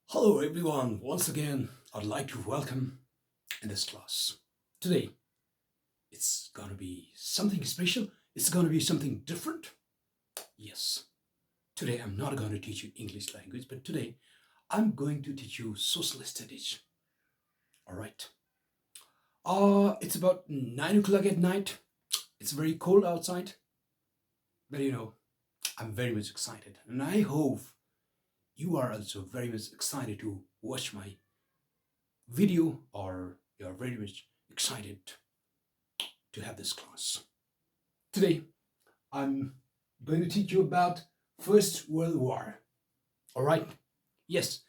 Hello everyone, once again I'd like to welcome in this class. Today it's gonna be something special, it's gonna be something different. Yes, today I'm not gonna teach you English language, but today I'm going to teach you social studies. Alright. It's about 9 o'clock at night. It's very cold outside, but I'm very much excited. And I hope you are also very much excited to watch my video or you're very much excited to have this class. Today, I'm going to teach you about First World War. All right? Yes,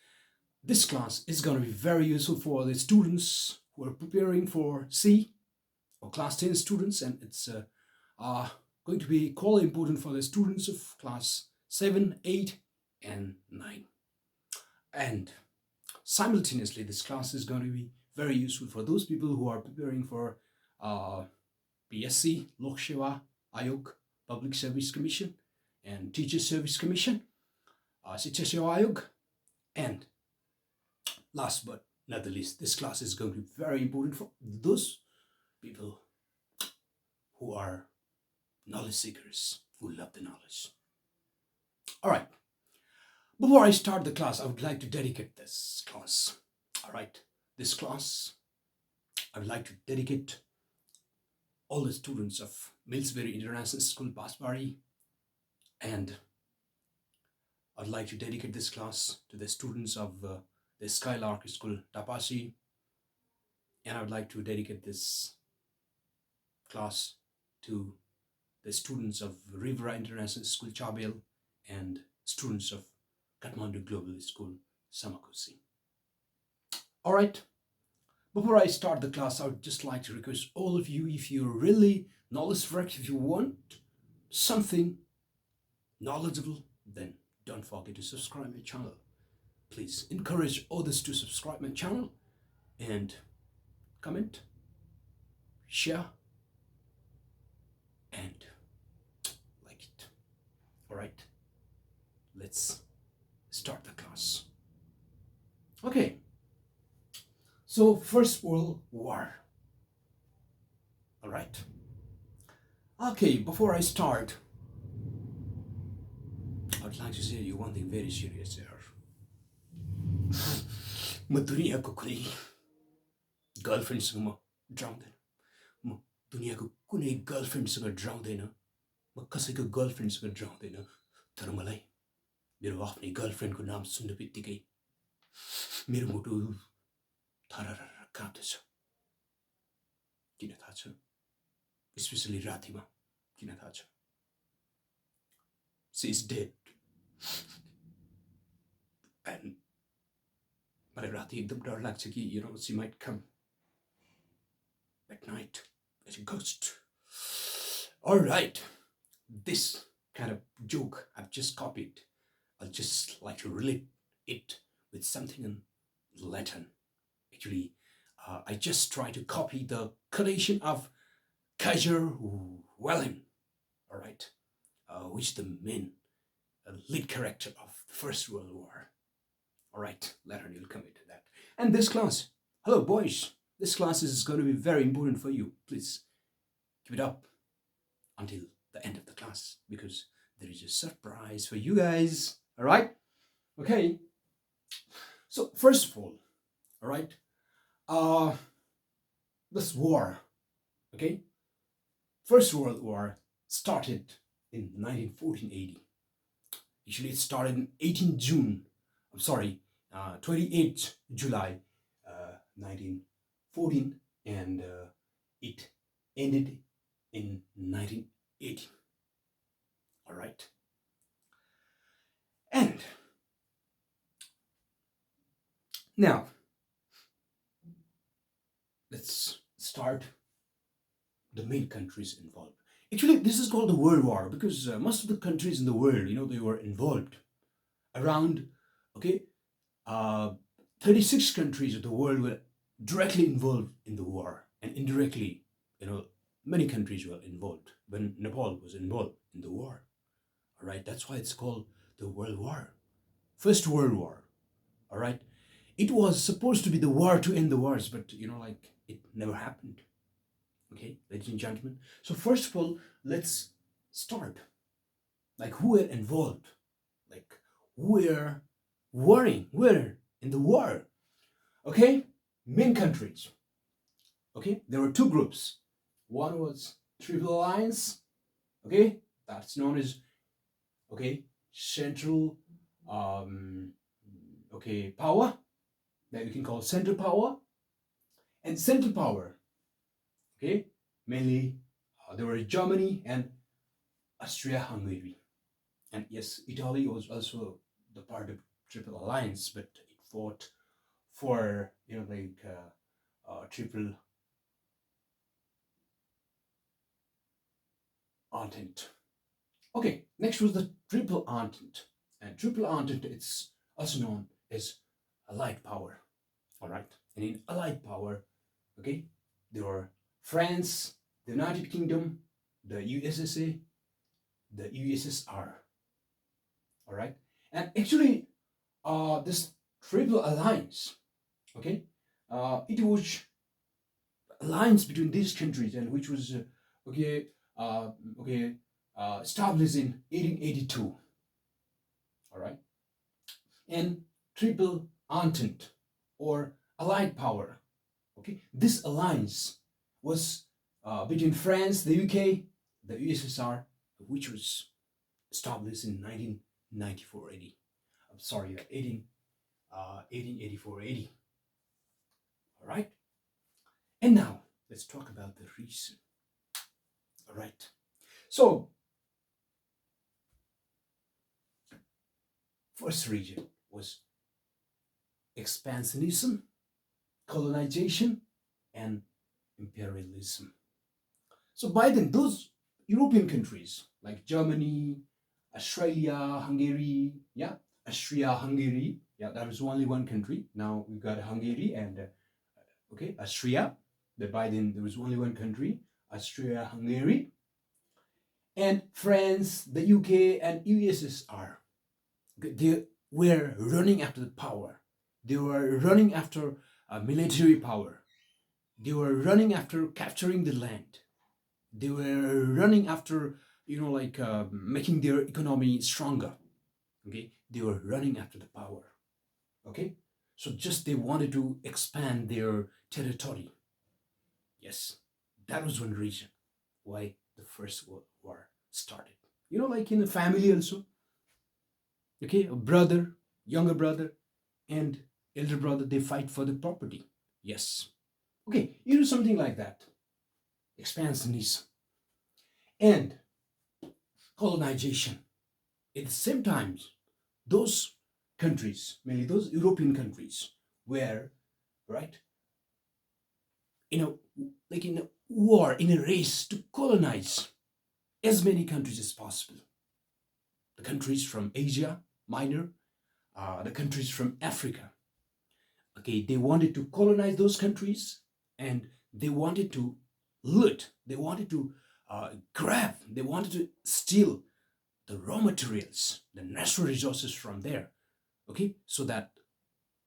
this class is going to be very useful for the students who are preparing for C or class 10 students, and it's going to be quite important for the students of class 7, 8, and 9. And simultaneously, this class is going to be very useful for those people who are preparing for PSC, Lok Sewa Ayog, Public Service Commission, and Teacher Service Commission, Shiksha Sewa Ayog, and last but not the least, this class is going to be very important for those people who are knowledge seekers, who love the knowledge. All right. Before I start the class, I would like to dedicate this class. All right. This class, I would like to dedicate all the students of Millsbury International School, Basbari, and I'd like to dedicate this class to the students of the Skylark School, Tapasi, and I would like to dedicate this class to the students of Rivera International School, Chabel, and students of Kathmandu Global School, Samakusi. All right. Before I start the class, I would just like to request all of you, if you're really knowledge-freak, if you want something knowledgeable, then don't forget to subscribe my channel. Please encourage others to subscribe my channel and comment, share, and like it. All right, let's start the class. Okay, so First World War. All right. Okay, before I start, I'd like to say to you one thing very serious there. म दुनियाँको कुनै गर्लफ्रेन्डसँग म ड्राउँदैन, म दुनियाँको कुनै गर्लफ्रेन्डसँग ड्राउँदैन, म कसैको गर्लफ्रेन्डसँग ड्राउँदैन, तर मलाई मेरो आफ्नै गर्लफ्रेन्डको नाम सुन्ने बित्तिकै मेरो मुटु थरर काँप्दछ। किन थाहा छ? स्पेसली रातिमा किन थाहा छ? She is dead. And मलाई राति एकदम डर लाग्छ कि she might come at night as a ghost. All right, this kind of joke I've just copied. I'll just like to relate it with something in Latin. Actually, I just try to copy the creation of Kaiser Wilhelm, all right, which is the main lead character of the First World War. All right, later you'll come into that. And this class, hello boys, this class is going to be very important for you. Please keep it up until the end of the class because there is a surprise for you guys. All right? Okay. So first of all right, this war, okay? First World War started in 1914-80. Actually, it started in 18 June. I'm sorry, 28 July 1914, and it ended in 1980. All right. And now, let's start the main countries involved. Actually, this is called the World War because most of the countries in the world, they were involved. Around, okay, 36 countries of the world were directly involved in the war, and indirectly, many countries were involved when Nepal was involved in the war. All right, that's why it's called the World War. First World War. All right. It was supposed to be the war to end the wars, but like it never happened. Okay, ladies and gentlemen. So first of all, let's start. Like who were involved? Like who were warring? Where in the war? Okay, main countries. Okay, there were two groups. One was Triple Alliance. Okay, that's known as central power that we can call central power and central power. Okay, mainly there were Germany and Austria-Hungary, and yes, Italy was also the part of Triple Alliance, but it fought for Triple Entente. Okay, next was the Triple Entente, and Triple Entente it's also known as Allied power. All right, and in Allied power, okay, there were France, the United Kingdom, the USSA, the USSR. All right, and actually, this Triple Alliance, okay, it was alliance between these countries, and which was okay, uh, okay, established in 1882. All right, and Triple Entente or Allied power. Okay, this alliance was between France, the UK, the USSR, which was established in 1994 80. I'm sorry, 1884 80. All right, and now let's talk about the reason. All right, so first region was expansionism, colonization, and imperialism. So by then, those European countries like Germany, Australia, Hungary, yeah, Austria, Hungary, yeah, that was only one country. Now we've got Hungary and Austria. But by then there was only one country, Austria, Hungary, and France, the UK, and USSR. They were running after the power. They were running after military power. They were running after capturing the land. They were running after, making their economy stronger. Okay, they were running after the power. Okay, so just they wanted to expand their territory. Yes, that was one reason why the First World War started. Like in a family also. Okay, a brother, younger brother, and elder brother, they fight for the property. Yes. Okay, something like that. Expansionism and colonization. At the same time, those countries, mainly those European countries, were right in a in a war, in a race to colonize as many countries as possible. The countries from Asia Minor, the countries from Africa. Okay, they wanted to colonize those countries, and they wanted to loot. They wanted to grab. They wanted to steal the raw materials, the natural resources from there. Okay, so that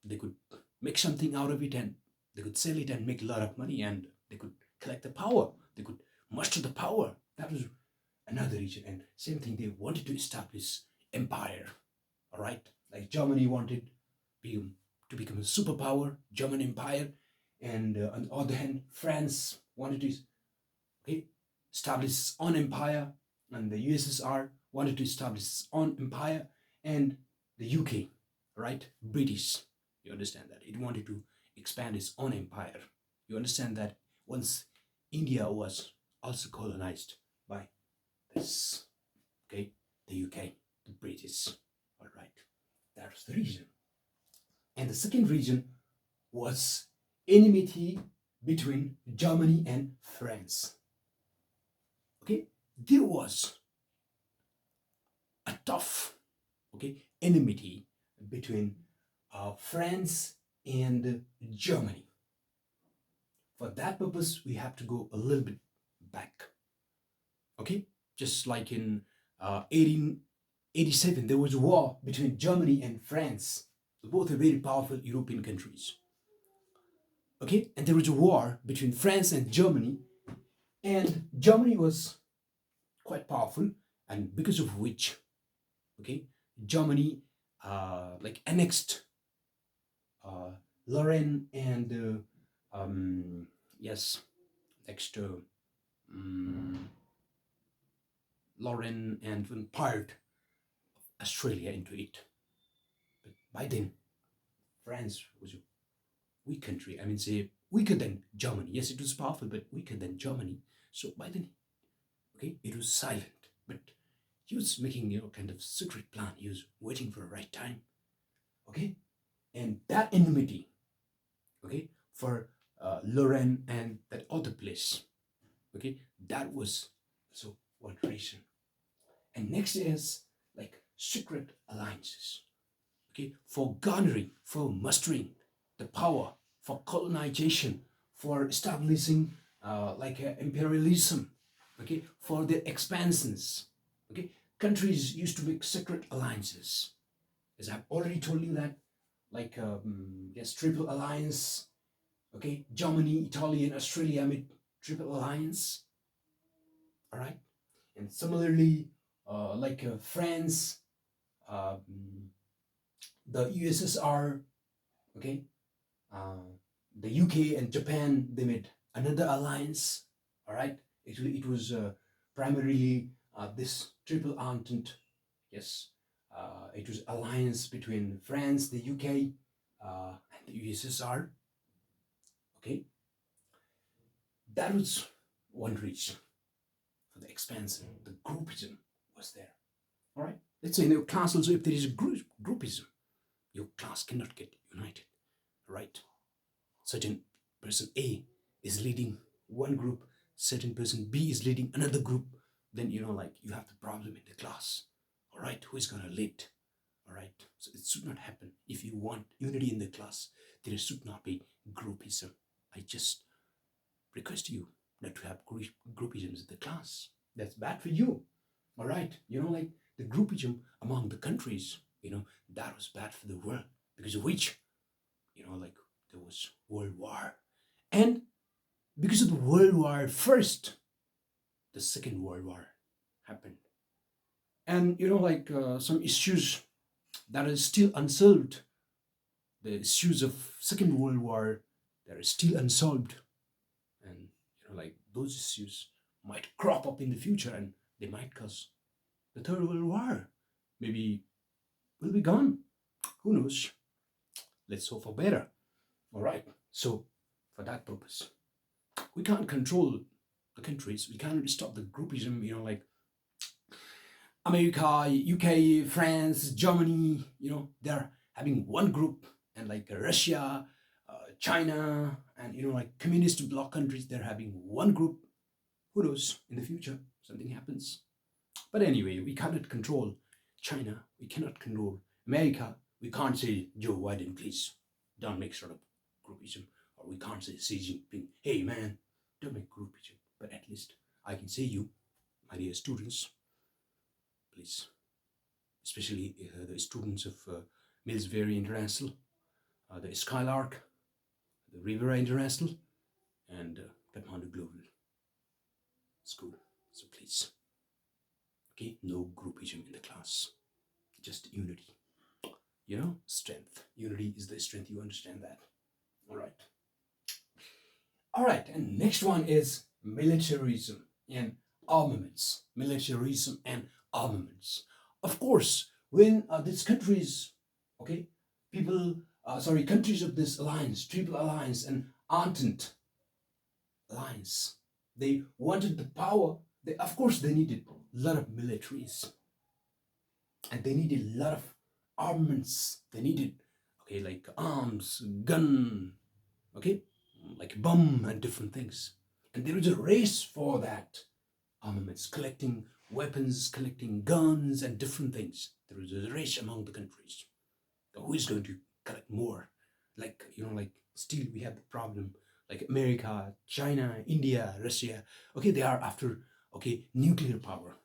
they could make something out of it, and they could sell it and make a lot of money, and they could collect the power. They could muster the power. That was another region. And same thing, they wanted to establish empire. All right, like Germany wanted to become a superpower, German Empire, and on the other hand, France wanted to establish its own empire, and the USSR wanted to establish its own empire, and the UK, right, British, you understand that it wanted to expand its own empire. You understand that once India was also colonized by this, the UK, the British. All right, that's the reason. And the second reason was enmity between Germany and France. Okay, there was a tough, enmity between France and Germany. For that purpose, we have to go a little bit back. Okay, just like in 1887, there was a war between Germany and France. Both are very powerful European countries. Okay, and there was a war between France and Germany, and Germany was quite powerful, and because of which, okay, Germany like annexed uh, Lorraine and yes, next Lorraine and one part of Australia into it. But by then, France was a weak country. I mean, say weaker than Germany. Yes, it was powerful, but weaker than Germany. So by then, okay, it was silent. But he was making kind of secret plan. He was waiting for the right time. Okay, and that enmity, okay, for Lorraine and that other place, okay, that was so one reason. And next is like secret alliances, okay, for garnering, for mustering the power, for colonization, for establishing imperialism, okay, for their expansions, okay. Countries used to make secret alliances, as I've already told you that, like yes, triple alliance, okay. Germany, Italy, and Australia made triple alliance, all right. And similarly, France, um, the USSR, okay, uh, the UK and Japan, they made another alliance. All right, it was primarily this triple entente. Yes, it was alliance between France, the UK, and the USSR. Okay, that was one reason for the expansion. The groupism was there. All right, let's say in your class also, if there is a groupism, your class cannot get united. Right? Certain person A is leading one group, certain person B is leading another group, then like you have the problem in the class. All right, who is going to lead? All right, so it should not happen. If you want unity in the class, there should not be groupism. I just request you not to have groupisms in the class. That's bad for you. All right, like the groupism among the countries, that was bad for the world, because of which, like there was World War. And because of the World War first, the Second World War happened. And some issues that are still unsolved, the issues of Second World War that are still unsolved. And like those issues might crop up in the future, and they might cause the Third World War. Maybe we'll be gone. Who knows? Let's hope for better. All right. So for that purpose, we can't control the countries. We can't stop the groupism, like America, UK, France, Germany, they're having one group, and like Russia, China, and like communist bloc countries, they're having one group. Who knows? In the future, something happens. But anyway, we cannot control China. We cannot control America. We can't say, Joe Biden, please don't make sort of groupism. Or we can't say Xi Jinping, hey man, don't make groupism. But at least I can say you, my dear students, please, especially the students of Millsbury International, the Skylark, the Rivera International, and Kathmandu Global School. So please, okay, no groupism in the class, just unity. Strength. Unity is the strength. You understand that? All right. All right. And next one is militarism and armaments. Militarism and armaments. Of course, when these countries, okay, countries of this alliance, Triple Alliance and Entente Alliance, they wanted the power. Of course, they needed a lot of militaries, and they needed a lot of armaments. They needed, okay, like arms, gun, okay, like bomb and different things. And there was a race for that armaments, collecting weapons, collecting guns and different things. There was a race among the countries. Who is going to collect more? Like still we have the problem, like America, China, India, Russia. Okay, they are after, okay, nuclear power.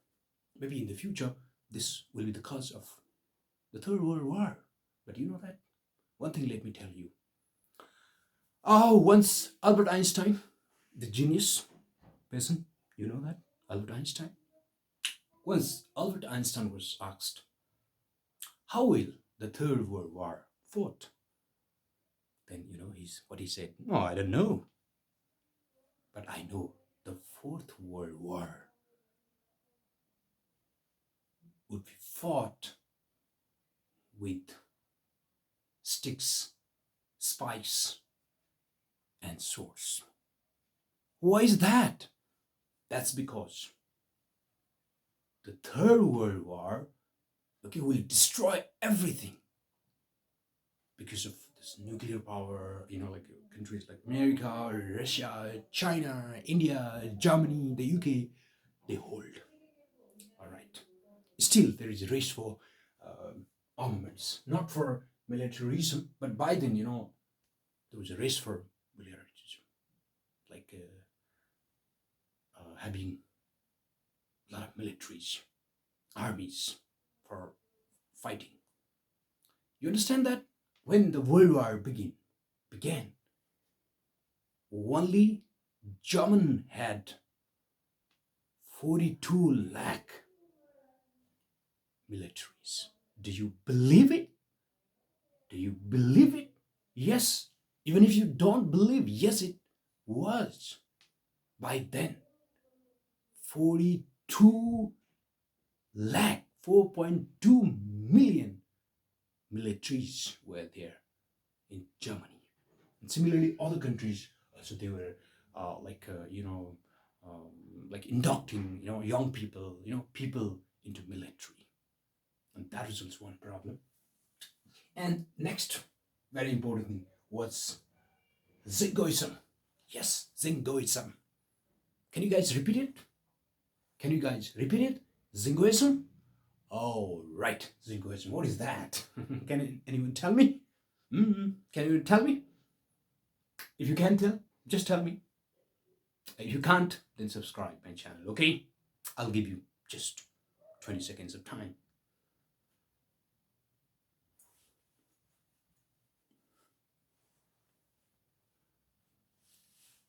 Maybe in the future, this will be the cause of the Third World War. But you know that? one thing let me tell you. Oh, once Albert Einstein, the genius person, you know that? Albert Einstein? Once Albert Einstein was asked, how will the Third World War fought? Then, what he said. No, I don't know. But I know the Fourth World War would be fought with sticks, spikes, and swords. Why is that? That's because the Third World War, will destroy everything because of this nuclear power, like countries like America, Russia, China, India, Germany, the UK, they hold. All right. Still, there is a race for armaments, not for militarism, but by then, there was a race for militarism, like having a lot of militaries, armies for fighting. You understand that? When the World War began, only German had 42 lakh militaries. Do you believe it? Do you believe it? Yes. Even if you don't believe, yes, it was. By then, 42 lakh, 4.2 million militaries were there in Germany. And similarly, other countries also they were like inducting young people people into military, and that results one problem. And next, very important thing was Zingoism. Yes, Zingoism. Can you guys repeat it? Can you guys repeat it? Zingoism? Oh, right. Zingoism. What is that? Can anyone tell me? Can you tell me? If you can tell, just tell me. If you can't, then subscribe my channel, okay? I'll give you just 20 seconds of time.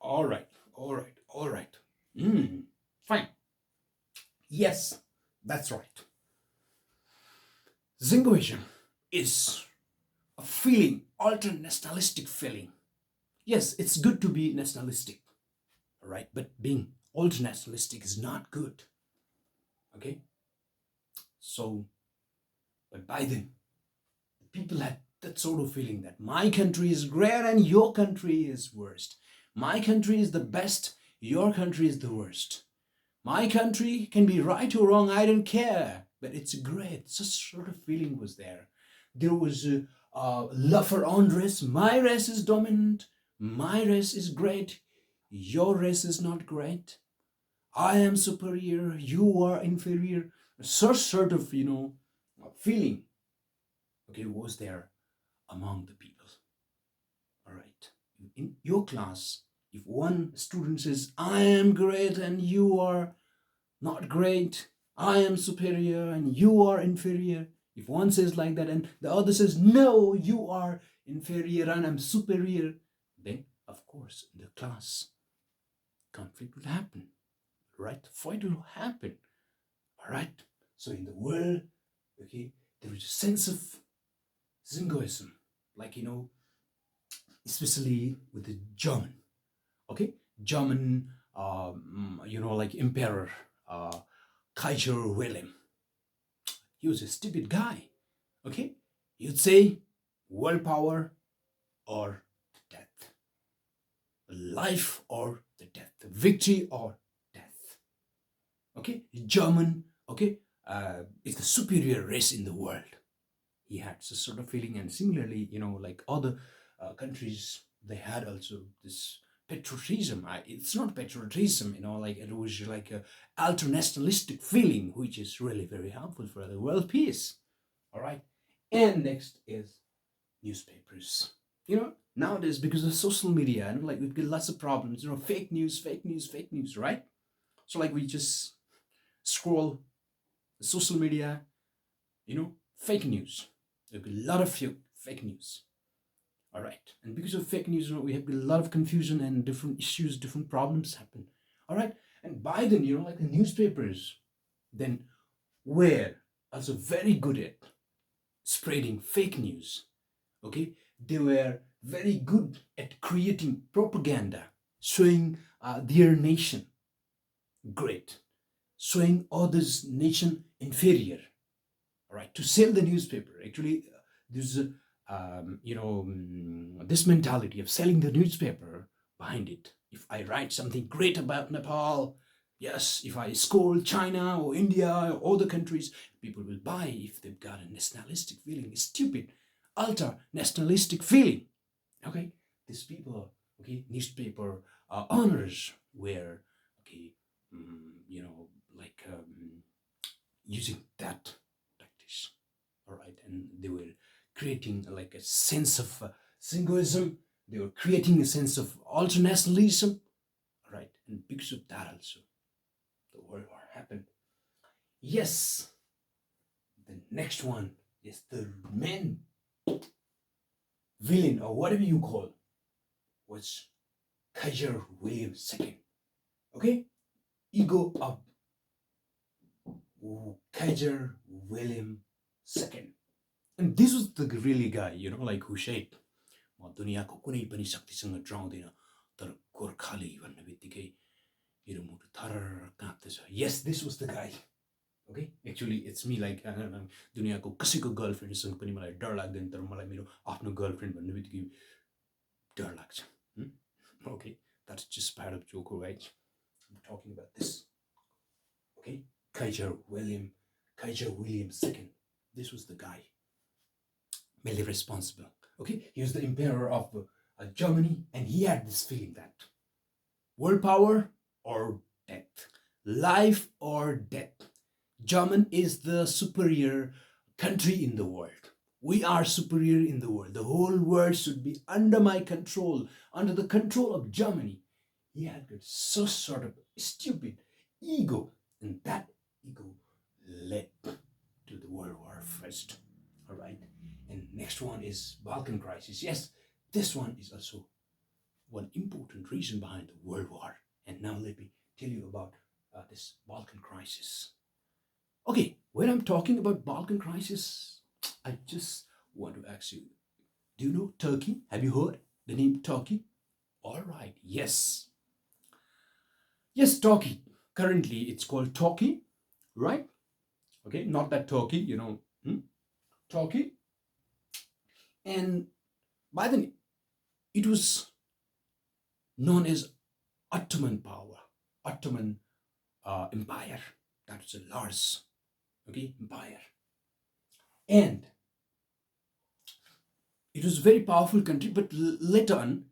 All right. Fine. Yes, that's right. Zingoism is a feeling, ultra-nationalistic feeling. Yes, it's good to be nationalistic, all right? But being ultra-nationalistic is not good, okay? So, but by then, people had that sort of feeling that my country is great and your country is worst. My country is the best, your country is the worst. My country can be right or wrong, I don't care, but it's great. Such sort of feeling was there. There was love for own race. My race is dominant. My race is great. Your race is not great. I am superior. You are inferior. Such sort of, feeling, was there among the people. All right. In your class, if one student says, I am great and you are not great, I am superior and you are inferior, if one says like that and the other says, no, you are inferior and I'm superior, then of course in the class, conflict will happen, right? Fight will happen, all right? So in the world, there is a sense of Zingoism, like, especially with the German, German, like Emperor Kaiser Wilhelm. He was a stupid guy, You'd say world power or death, life or the death, victory or death, German, is the superior race in the world. He had this sort of feeling, and similarly, like other countries, they had also this patriotism. It's not patriotism, like it was like a ultra-nationalistic feeling, which is really very harmful for the world peace. All right. And next is newspapers. Nowadays, because of social media, and like we've got lots of problems, fake news, right? So like we just scroll social media, fake news. There'll be a lot of fake news. All right. And because of fake news, we have a lot of confusion and different issues, different problems happen. All right. And by then, like the newspapers, then were also very good at spreading fake news. Okay. They were very good at creating propaganda, showing their nation great, showing others' nation inferior. All right. To sell the newspaper, actually, there's this mentality of selling the newspaper behind it. If I write something great about Nepal, yes, if I scold China or India or other countries, people will buy if they've got a nationalistic feeling, a stupid, ultra nationalistic feeling. Okay, these people, okay, newspaper owners were, okay, like using that practice. All right, and they were creating like a sense of singoism. They were creating a sense of ultranationalism. All right, and because of that also, the World War happened. Yes, the next one is the main villain or whatever you call was Kaiser William II. Okay, ego of Kaiser William II. And this was the really guy, like who said, म दुनियाँको कुनै पनि शक्तिसँग ड्राउँदिनँ तर गोर्खाली भन्ने बित्तिकै मेरो मुटु थर काँप्दछ. Yes, this was the guy. Okay, actually it's me, like दुनियाँको कसैको गर्लफ्रेन्डसँग पनि मलाई डर लाग्दैन, तर मलाई मेरो आफ्नो गर्लफ्रेन्ड भन्ने बित्तिकै डर लाग्छ. Okay, that's just part of joke, right? I'm talking about this. Okay, Kaiser William II. This was the guy mainly responsible. Okay, he was the emperor of Germany, and he had this feeling that world power or death, life or death. German is the superior country in the world. We are superior in the world. The whole world should be under my control, under the control of Germany. He had got so sort of stupid ego, and that ego led to the World War First. All right. And next one is Balkan crisis. Yes, this one is also one important reason behind the World War. And now let me tell you about this Balkan crisis. Okay, when I'm talking about Balkan crisis, I just want to ask you, do you know Turkey? Have you heard the name Turkey? All right, yes. Yes, Turkey. Currently, it's called Turkey, right? Okay, not that Turkey, Turkey. And by then, it was known as Ottoman power, Ottoman Empire. That was a large, empire. And it was a very powerful country, but later on,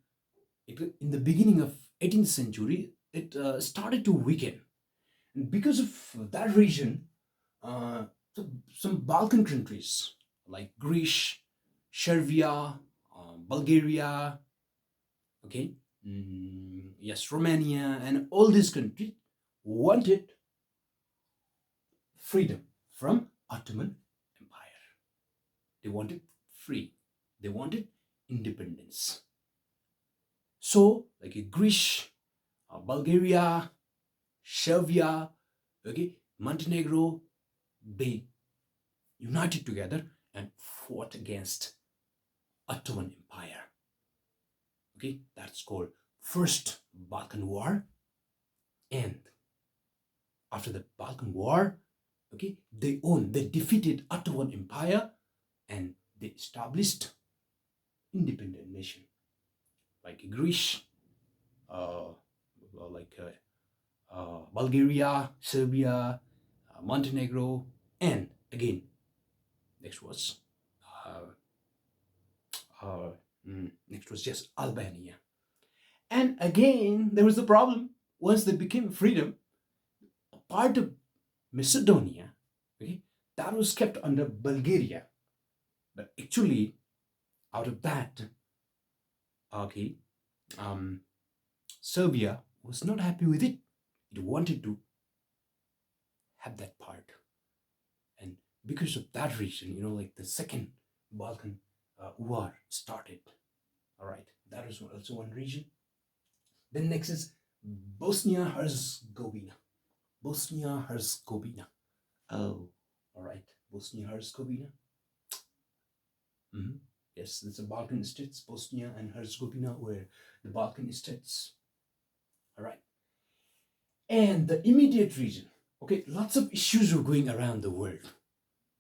in the beginning of 18th century, it started to weaken. And because of that region, some Balkan countries like Greece, Serbia, Bulgaria, yes, Romania, and all these countries wanted freedom from Ottoman Empire. They wanted free. They wanted independence. So, like Greece, Bulgaria, Serbia, Montenegro, they united together and fought against Ottoman Empire. Okay, that's called First Balkan War. And after the Balkan War, they defeated Ottoman Empire and they established independent nation like Greece, Bulgaria, Serbia, Montenegro, and again, next was just Albania. And again, there was the problem. Once they became freedom, a part of Macedonia, that was kept under Bulgaria. But actually, out of that, Serbia was not happy with it. It wanted to have that part. And because of that reason, like the Second Balkan War started. All right, that is also one region. Then next is Bosnia Herzegovina. Bosnia Herzegovina. Oh, all right, Bosnia Herzegovina. Mhm. Yes, it's the Balkan states. Bosnia and Herzegovina were the Balkan states. All right, and the immediate region. Okay, lots of issues were going around the world.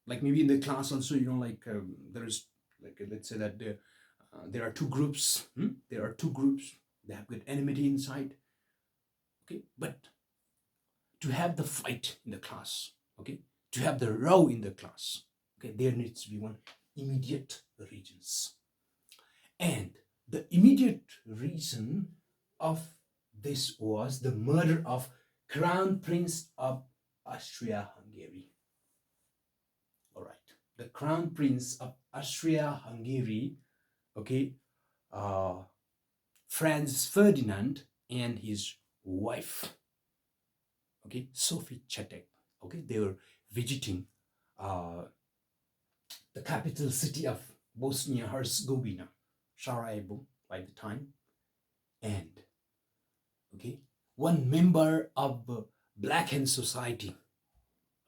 Like maybe in the class also, like there is like let's say that there are two groups. There are two groups. They have got enmity inside. Okay, but to have the fight in the class, okay, to have the row in the class, okay, there needs to be one immediate regions. And the immediate reason of this was the murder of Crown Prince of Austria-Hungary. All right, the Crown Prince of Austria-Hungary, okay, Franz Ferdinand and his wife, okay, Sophie Chatek, okay, they were visiting the capital city of Bosnia Herzegovina, Sarajevo, by the time, and okay, one member of Black Hand Society,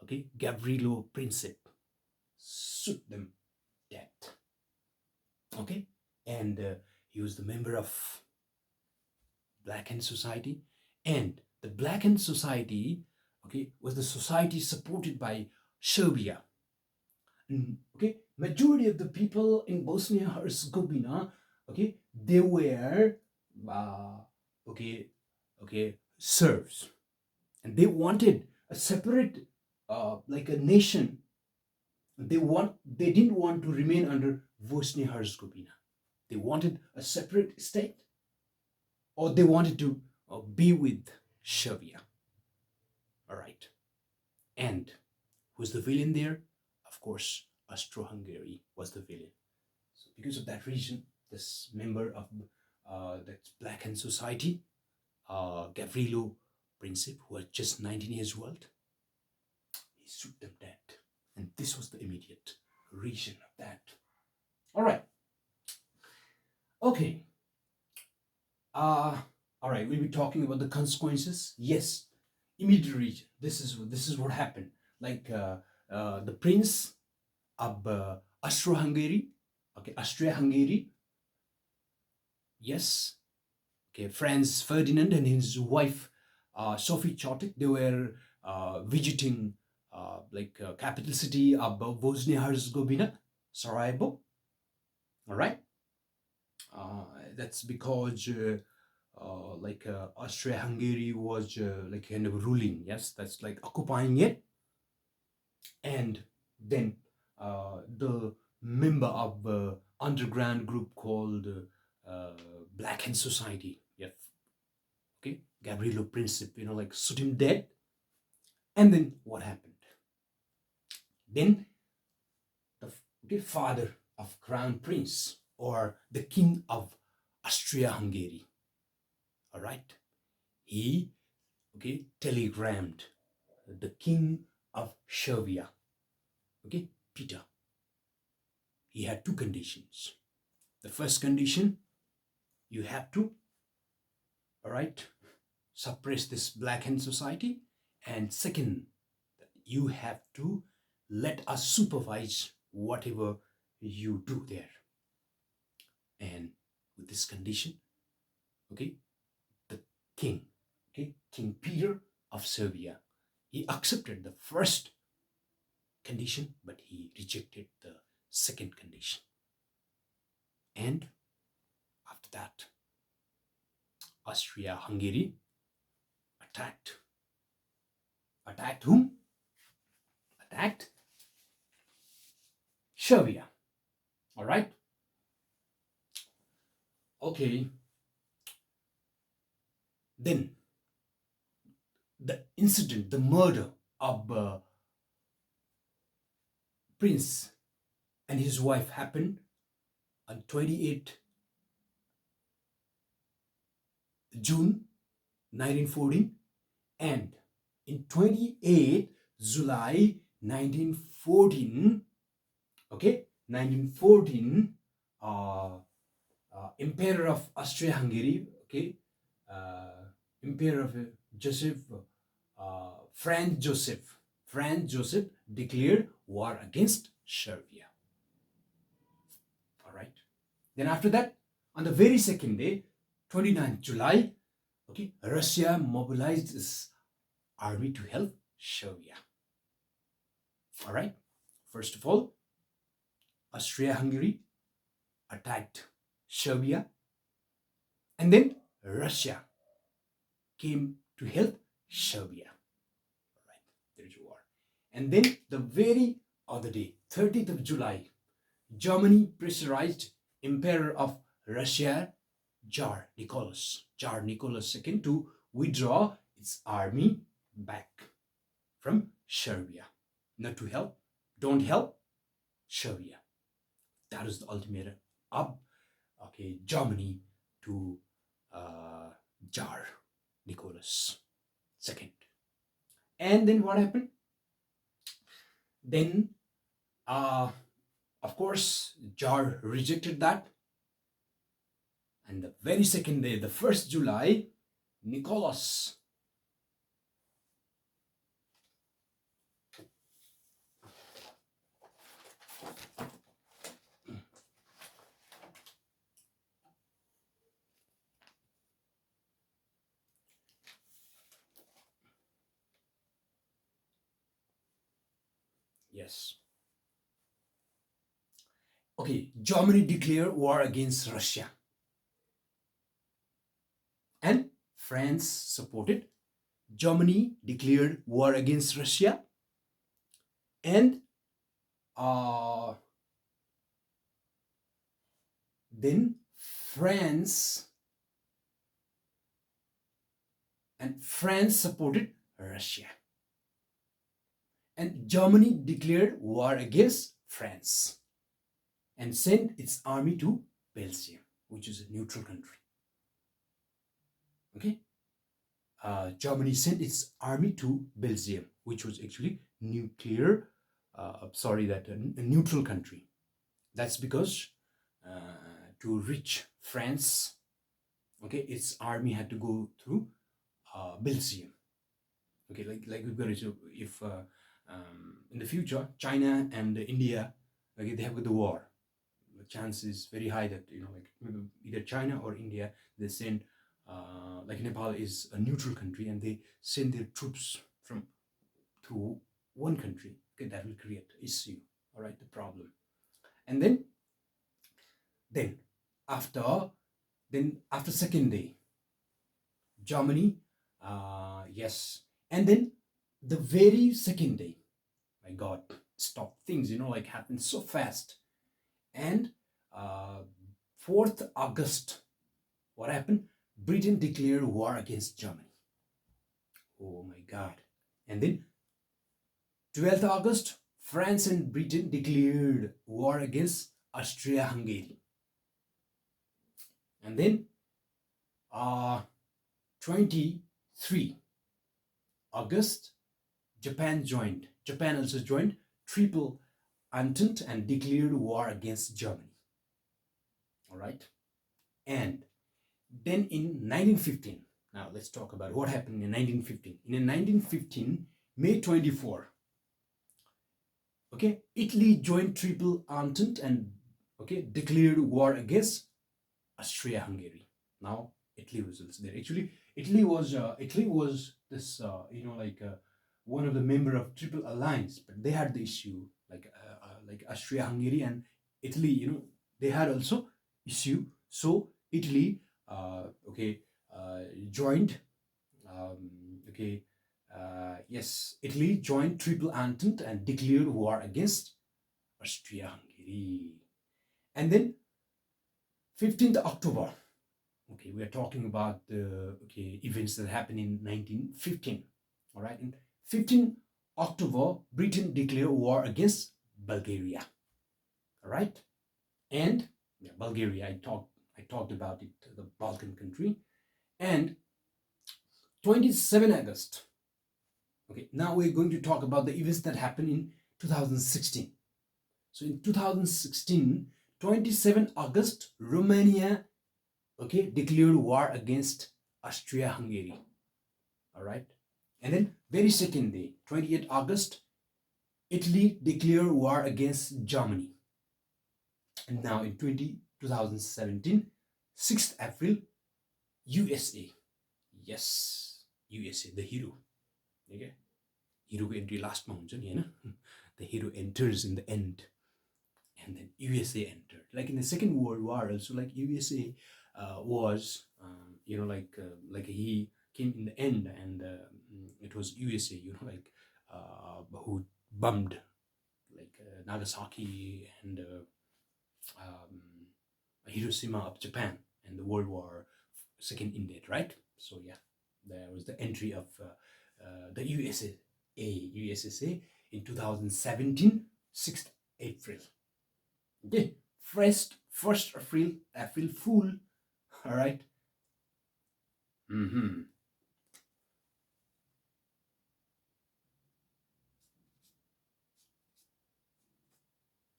okay, Gavrilo Princip, shoot them dead, okay, and he was the member of Black Hand Society, and the Black Hand Society, okay, was the society supported by Serbia. Okay, majority of the people in Bosnia Herzegovina, okay, they were Serbs, and they wanted a separate like a nation. They didn't want to remain under Bosnia Herzegovina. They wanted a separate state, or they wanted to be with Serbia. All right, and who's the villain there? Of course, Austro-Hungary was the villain. So because of that reason, this member of that Black Hand Society, Gavrilo Princip, who was just 19 years old, he shot them dead. And this was the immediate reason of that. All right. Okay. All right. We'll be talking about the consequences. Yes, immediate region. This is what happened. Like the prince of Austro-Hungary. Okay, Austria-Hungary. Yes. Okay, Franz Ferdinand and his wife Sophie Chotek, they were visiting capital city of Bosnia-Herzegovina, Sarajevo. All right. That's because Austria-Hungary was like kind of ruling. Yes, that's like occupying it. And then the member of underground group called Black Hand Society. Yeah. Okay, Gavrilo Princip, like shoot him dead. And then what happened? Then the father of Crown Prince, or the king of Austria-Hungary, all right, he telegrammed the king of Serbia, okay, Peter. He had two conditions. The first condition, you have to, all right, suppress this Black Hand Society, and second, you have to let us supervise whatever you do there. And with this condition, okay, the king, okay, King Peter of Serbia, he accepted the first condition, but he rejected the second condition. And after that, Austria-Hungary attacked whom? Attacked Serbia. All right. Okay. Then the incident, the murder of Prince and his wife happened on 28 June 1914, and in 28 July 1914, okay, 1914, Emperor of Austria-Hungary, okay, Emperor of Joseph, Franz Joseph declared war against Serbia. All right. Then after that, on the very second day, 29th July, okay, Russia mobilized its army to help Serbia. All right. First of all, Austria-Hungary attacked Serbia, and then Russia came to help Serbia. All right, there's a war. And then the very other day, 30th of July, Germany pressurized Emperor of Russia, Tsar Nicholas II, to withdraw its army back from Serbia. Not to help, don't help Serbia. That is the ultimatum of Germany to Tsar Nicholas II. And then what happened? Then, of course, Tsar rejected that. And the very second day, the 1st July, Nicholas yes. Okay, Germany declared war against Russia. And France supported. Germany declared war against Russia. And then France supported Russia. And Germany declared war against France and sent its army to Belgium, which is a neutral country. Okay? Germany sent its army to Belgium, which was actually a neutral country. That's because to reach France, okay, its army had to go through Belgium. Okay, like we've got to, if in the future China and India, okay, they have the war, the chance is very high that either China or India, they send like Nepal is a neutral country and they send their troops to one country. Okay, that will create issue. All right, the problem. And then after second day, Germany, yes, and then the very second day, my God, stop things, happen so fast. And 4th August, what happened? Britain declared war against Germany. Oh my God. And then 12th August, France and Britain declared war against Austria-Hungary. And then 23 August, Japan also joined Triple Entente and declared war against Germany. All right. And then in 1915, now let's talk about what happened in 1915. In 1915, May 24, okay, Italy joined Triple Entente and declared war against Austria-Hungary. Now Italy was also there. Actually, Italy was this one of the member of Triple Alliance, but they had the issue like Austria-Hungary and Italy. They had also issue. So Italy joined. Italy joined Triple Entente and declared war against Austria-Hungary. And then 15th October. Okay, we are talking about the events that happened in 1915. All right, in 15 October, Britain declared war against Bulgaria. All right, and Bulgaria. I talked about it, the Balkan country. And 27 August. Okay, now we're going to talk about the events that happened in 2016. So in 2016, 27 August, Romania, okay, declared war against Austria-Hungary. All right. And then very second day, 28 August, Italy declared war against Germany. And now in 2017, 6th April, USA. Yes, USA, the hero. Okay. Hero entry last month, the hero enters in the end. And then USA entered. Like in the Second World War, also like USA was, like he came in the end, and it was USA, who bombed like Nagasaki and Hiroshima of Japan, and the World War Second ended, right? So yeah, there was the entry of the USSA in 2017, 6th April. Okay, first April Fool. All right.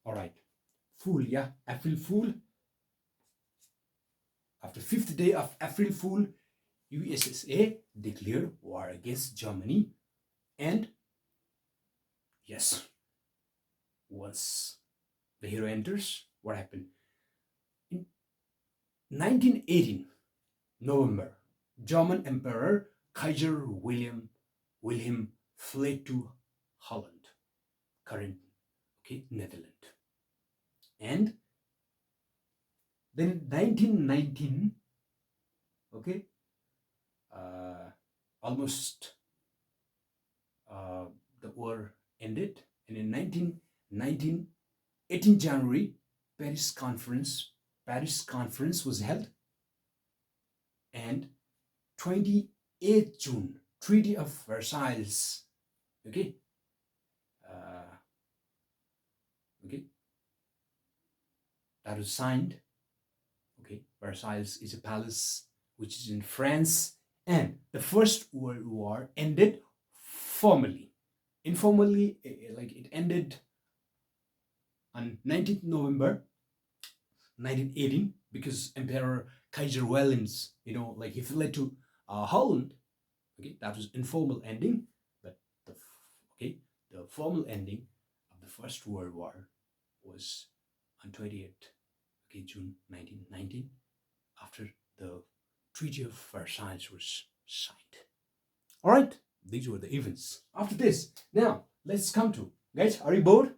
All right. Fool, yeah. April Fool. After 5th day of April Fool, USSA declared war against Germany. And yes, once the hero enters, what happened? In 1918, November, German Emperor Kaiser Wilhelm fled to Holland, current Netherlands. And then 1919, almost the war ended, and in 1919, 18 January, Paris Conference was held, and 28th June, Treaty of Versailles, that was signed. Versailles is a palace which is in France, and the First World War ended formally. Informally, it ended on 19th November 1918, because Emperor Kaiser Wilhelm, he fled to Holland. That was informal ending, but the formal ending of the First World War was on 28th June 1919, after the Treaty of Versailles was signed. All right, these were the events. After this, now let's come to, guys, are you bored?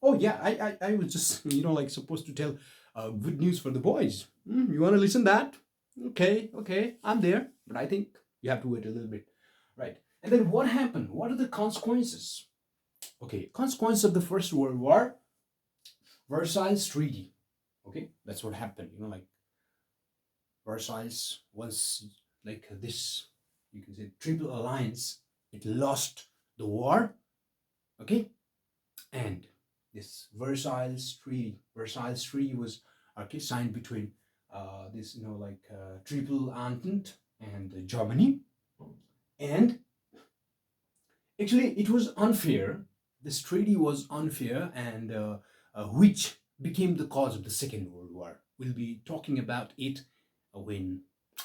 Oh yeah, I was just supposed to tell good news for the boys. You want to listen that? Okay, I'm there, but I think you have to wait a little bit, right? And then what happened? What are the consequences? Consequence of the First World War, Versailles Treaty. That's what happened. Versailles, once this, you can say, Triple Alliance, it lost the war. And this Versailles Treaty was signed between this Triple Entente and Germany. And actually it was unfair. This treaty was unfair, and which became the cause of the Second World War. We'll be talking about it when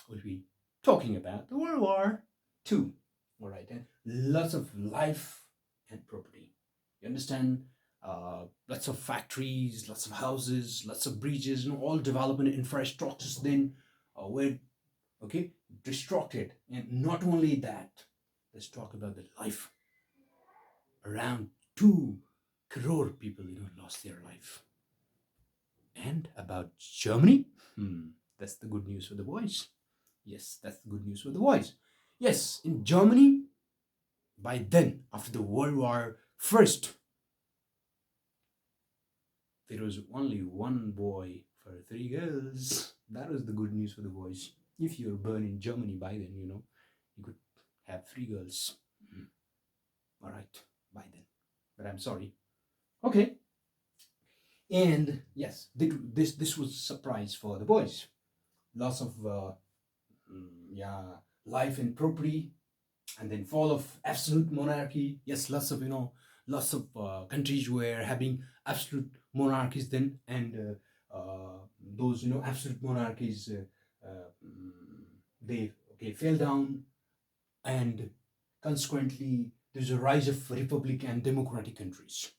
we'll be talking about the World War II. All right, and lots of life and property. You understand? Lots of factories, lots of houses, lots of bridges, all development infrastructures then were destructed. And not only that, let's talk about the life. Around 2 crore people lost their life. And about Germany, that's the good news for the boys. Yes, that's the good news for the boys. Yes, in Germany, by then, after the World War First, there was only one boy for 3 girls. That was the good news for the boys. If you were born in Germany by then, you could have 3 girls. All right, by then. But I'm sorry. Okay. And yes, this was a surprise for the boys. Loss of life and property, and then fall of absolute monarchy. Yes, lots of countries were having absolute monarchies then, and those absolute monarchies, they fell down, and consequently there's a rise of republic and democratic countries.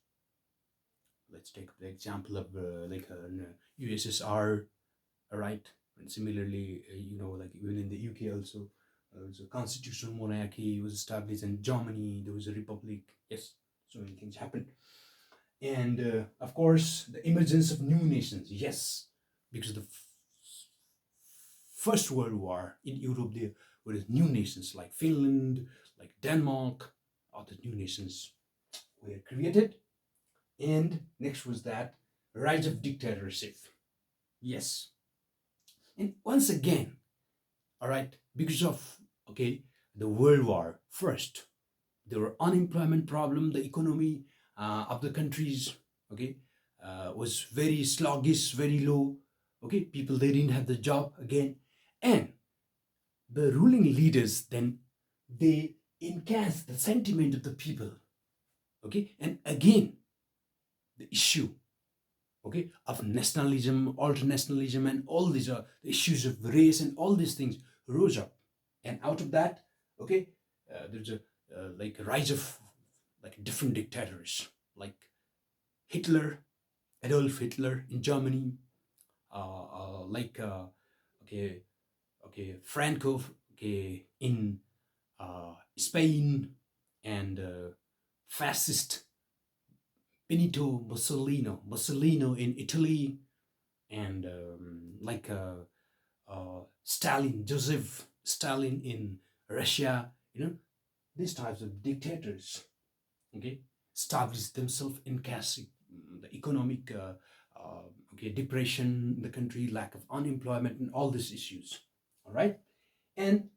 Let's take the example of USSR, right? And similarly, like even in the UK also, there was a constitutional monarchy was established. In Germany, there was a republic. Yes, so many things happened. And of course, the emergence of new nations. Yes, because the First World War in Europe, there were new nations like Finland, like Denmark. Other new nations were created. And next was that rise of dictatorship. Yes. And once again, all right, because of the World War first, there were unemployment problem, the economy of the countries was very sluggish, very low. People, they didn't have the job again, and the ruling leaders then, they encanced the sentiment of the people. And again, the issue of nationalism, alternationalism, and all these the issues of race and all these things rose up, and out of that, there's a like a rise of like different dictators, like Hitler, Adolf Hitler in Germany, like Franco in Spain, and fascist Benito Mussolini in Italy, and Joseph Stalin in Russia. These types of dictators, established themselves in casting the economic depression in the country, lack of unemployment, and all these issues. All right, and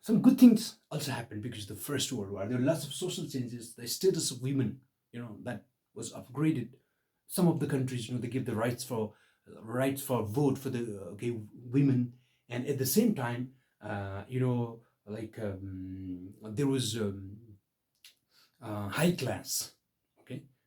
some good things also happened because of the First World War. There were lots of social changes. The status of women, that was upgraded. Some of the countries, they give the rights for vote for the women, and at the same time, there was high class,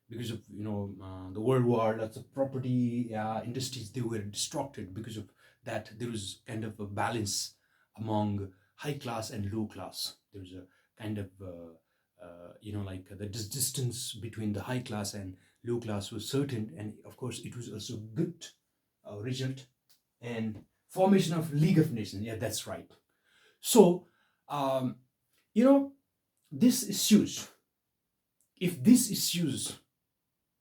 because of the World War. Lots of property industries, they were destructed. Because of that, there was kind of a balance among high class and low class. There was a kind of the distance between the high class and low class was certain, and of course it was also good result. And formation of League of Nations, yeah, that's right. So you know these issues, if these issues,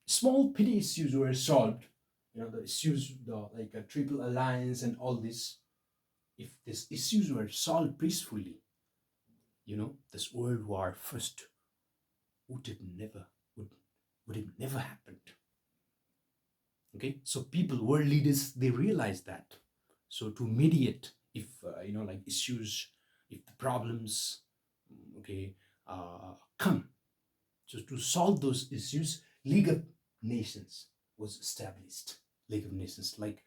small petty issues, were solved, the issues, like a triple alliance and all this, if these issues were solved peacefully, this World War first would have never happened. So people, world leaders, they realized that. So to mediate, if like issues, if the problems come, so to solve those issues, League of Nations was established. League of Nations, like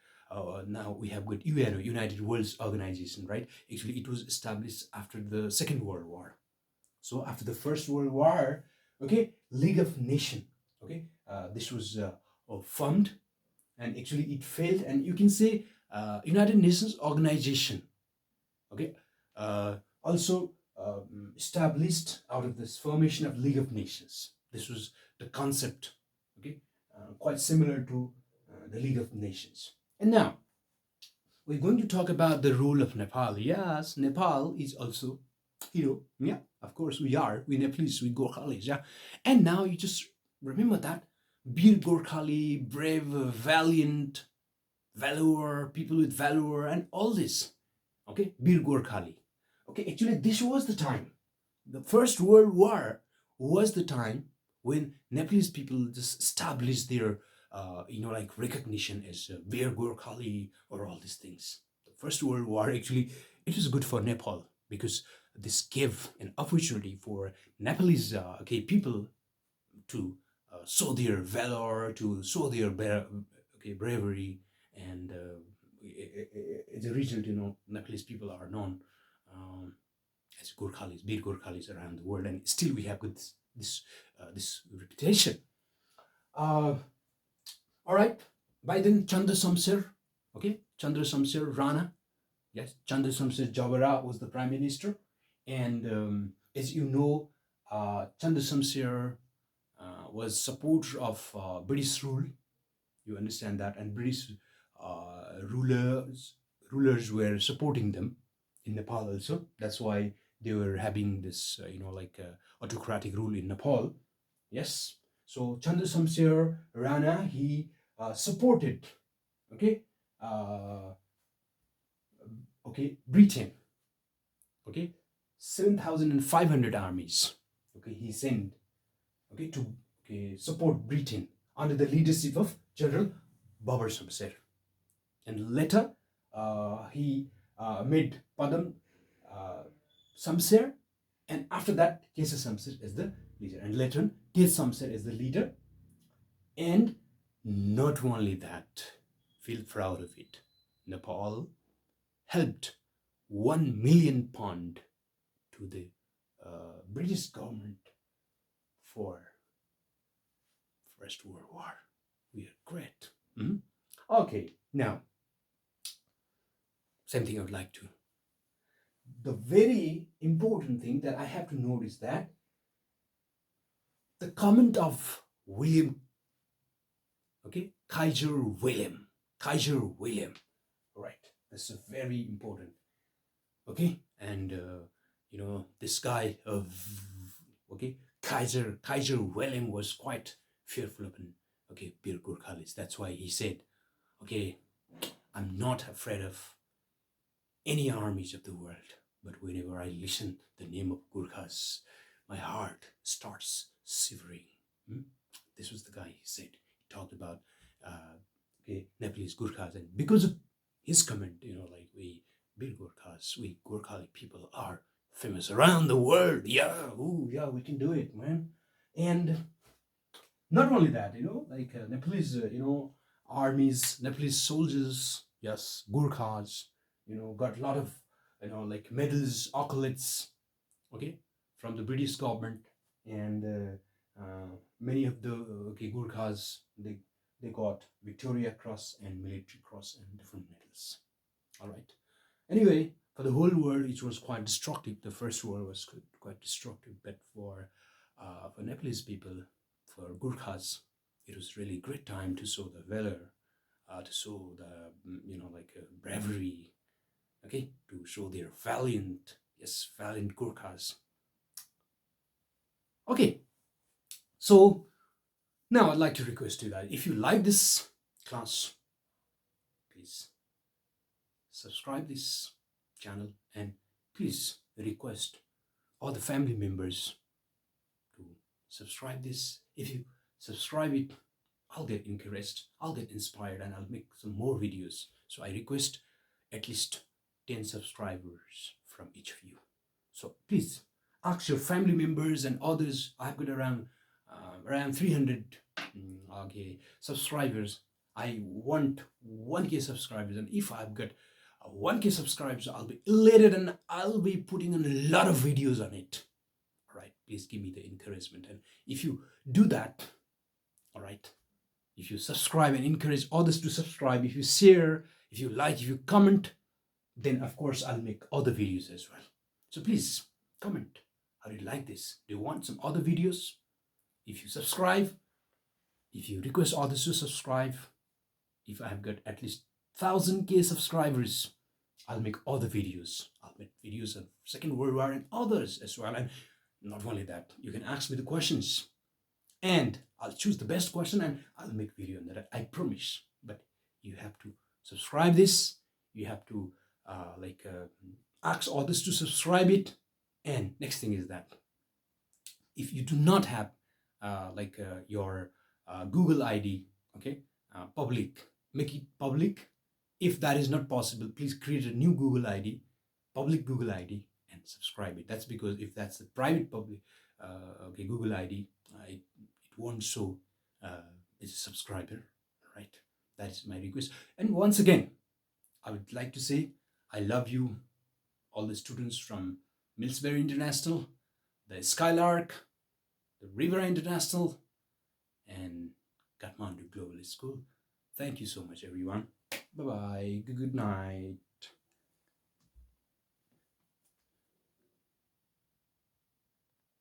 now we have got UNO, United World Organization, right? Actually, it was established after the Second World War. So after the First World War, League of Nations, this was formed, and actually it failed. And you can say United Nations Organization, also established out of this formation of League of Nations. This was the concept, quite similar to the League of Nations. And now we're going to talk about the role of Nepal. Yes, Nepal is also, yeah, of course we Nepalese, we Gorkhalis, yeah. And now you just remember that Bir Gorkhali, brave, valiant, valor, people with valor, and all this. Bir Gorkhali. Actually, this was the time. The First World War was the time when Nepalese people just established their, like recognition as Bir Gorkhali or all these things. The First World War, actually, it was good for Nepal because this gave an opportunity for Nepalese people to show their valor, to show their bravery, and as a result, Nepalese people are known as Gorkhalis, Bir Gorkhalis around the world, and still we have this reputation. All right, By then, Chandra Samsir, okay, Chandra Samsir Rana, yes, Chandra Samsir Jawara was the prime minister, and as you know, Chandra Samsir was supporter of British rule. You understand that, and British rulers were supporting them in Nepal also. That's why they were having this, autocratic rule in Nepal. Yes. So Chandra Samsir Rana, he supported, okay, uh, Britain, okay, 7,500 armies, okay, he sent, okay, to support Britain under the leadership of General Babar Samsir. And later, he made Padam Samsir, and after that, Kesa Samsir is the leader. And later on, Kesa Samsir is the leader. And not only that, feel proud of it. Nepal helped £1 million to the British government for First World War. We are great. Okay, now, same thing I would like to. The very important thing that I have to note is that the comment of William, okay, Kaiser William, right? This is very important, okay? And this guy of, okay, Kaiser William was quite fearful of, okay, Bir Gurkhalis. That's why he said, okay, I'm not afraid of any armies of the world, but whenever I listen the name of Gurkhas, my heart starts shivering. This was the guy, he said. He talked about Nepalese Gurkhas, and because of his comment, we Bir Gurkhas, we Gurkhali people are famous around the world. Yeah, we can do it, man. And not only that, Nepalese, armies, Nepalese soldiers, yes, Gurkhas, got a lot of, medals, accolades, okay, from the British government, and many of the Gurkhas, they got Victoria Cross and Military Cross and different medals. All right. Anyway, for the whole world, it was quite destructive. The First War was quite destructive, but for Nepalese people, for Gurkhas, it was really a great time to show the valor, to show the bravery, okay, to show their valiant Gurkhas. Okay, so now I'd like to request you that if you like this class, please subscribe this channel, and please request all the family members to subscribe this. If you subscribe it, I'll get encouraged, I'll get inspired, and I'll make some more videos. So I request at least 10 subscribers from each of you. So please ask your family members and others. I've got around 300 subscribers. I want 1K subscribers, and if I've got 1K subscribers, I'll be elated and I'll be putting on a lot of videos on it. All right, please give me the encouragement, and if you do that, all right, if you subscribe and encourage others to subscribe, if you share, if you like, if you comment, then of course I'll make other videos as well. So please comment. How do you like this? Do you want some other videos? If you subscribe, if you request others to subscribe, if I have got at least 1,000K subscribers, I'll make other videos. I'll make videos of Second World War and others as well. And not only that, you can ask me the questions, and I'll choose the best question and I'll make video on that. I promise. But you have to subscribe this. You have to ask others to subscribe it. And next thing is that if you do not have your Google ID, okay, public, make it public. If that is not possible, please create a new Google ID, public Google ID, and subscribe it. That's because if that's a private public Google ID, it won't show as a subscriber, right? That is my request. And once again, I would like to say I love you, all the students from Millsbury International, the Skylark, the River International, and Kathmandu Global School. Thank you so much, everyone. Bye bye. Good night.